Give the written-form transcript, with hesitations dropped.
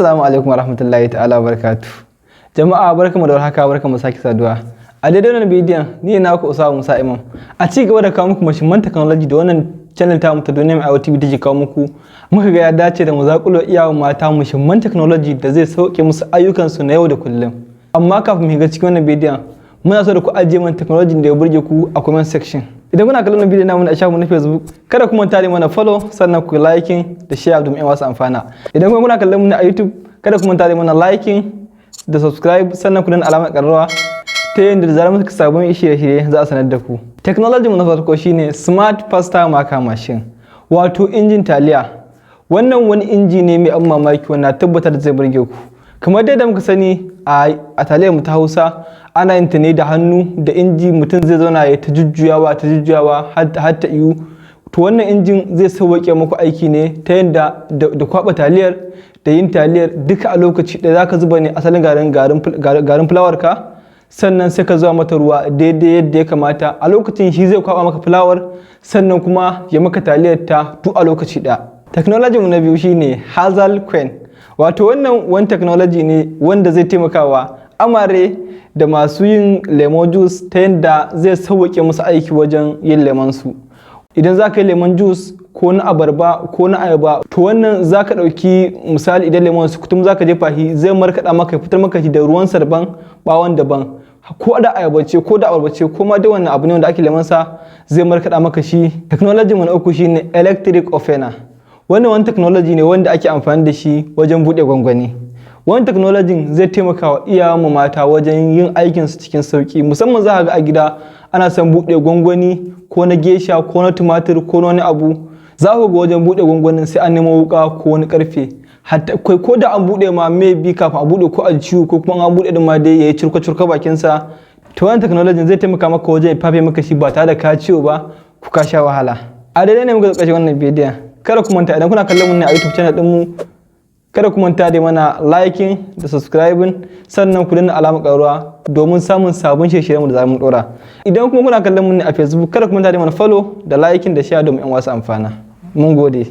Assalamu alaikum warahmatullahi ta'ala wabarakatuh. Jama'a barkamu da warhaka, barkamu sake saduwa. A daidai wannan bidiyon ni na ku Usama Musa Imam. A ci gaba da kawo muku mashimman technology da wannan channel ta mu ta Duniyar IoT take kawo muku. Muka ga ya dace da mu zakulo iyawan mata mashimman technology da zai sauke musu ayyukan su na yau da kullum. Amma kafin mu shiga cikin wannan bidiyon muna so da ku ajiye mana technology da ya burge ku a comment section. Idan kuna kallon bidiyon namu a shafinmu na Facebook, kada ku manta da mana follow sannan ku liking da share domin wasu amfana. Idan kuma kuna kallon mu na YouTube, kada ku manta da mana liking da subscribe sannan ku danna alamar ƙararrawa ta yadda da zarar muka sabon shirye-shirye za a sanar da ku. Technology mu na farko shine Smart Pasta Maker Machine, wato injin taliya. Wannan wani inji ne mai mamaki wanda tabbatar da zai burge ku. Kamar dai da muka sani a taliyar mu ta Hausa ana yin ta ne da hannu da inji, mutum zai zauna ya ta jujjuyawa har ta iyu. To wannan injin zai sauke muku aiki ne ta yadda da kwaba taliyar da yin taliyar duka a lokaci da zaka zuba ne asalin garin fulawar ka, sannan sai ka zuba mata ruwa daidai yadda ya kamata. A lokacin shi zai kwaba maka fulawar sannan kuma ya maka taliyar ta duk a lokaci ɗaya. Technology mu na biyu shine Hazel Queen. Wato wannan wani technology ne wanda zai taimakawa amare da masu yin lemon juice ta yadda zai sauke musu aiki wajen yin lemon su. Idan za ka yi lemon juice ko na abarba ko na ayaba, to wannan za ka ɗauki misali idan lemon su kutum za ka jefa shi zai markaɗa maka fitar maka shi da ruwansa daban ɓawon daban, ko da ayaba ce ko da abarba ce ko ma da wannan abu ne wanda ake lemon sa zai markaɗa maka shi. Technology mu na uku shine electric opener. Wannan wani technology ne wanda ake amfani da shi wajen buɗe gwangwani. Wannan technology zai taimaka wa iyayenmu mata wajen yin aikinsu cikin sauƙi, musamman za ka ga a gida ana son buɗe gwangwani ko na gesha ko na tumatir ko na wani abu. Za ku ga wajen buɗe gwangwanin sai an nemo wuƙa ko wani ƙarfe. Hatta ko da an buɗe ma maybe kafin a buɗe ko a ciwo ko kuma an buɗe din ma dai yayi curka bakinsa. To wannan technology zai taimaka maka wajen fafe maka shi ba tare da ka ciwo ba ko ka sha wahala. A daidai ne muka ƙarshe wannan bidiyon. Kada ku manta idan kuna kallon mu ne a YouTube channel ɗinmu, kada ku manta da mana liking da subscribing sannan ku danna alamar ƙararrawa domin samun sabon shirye-shiryen da za mu ɗora. Idan kuma kuna kallon mu ne a Facebook, kada ku manta da mana follow da liking da share domin 'yan wasu amfana. Mun gode.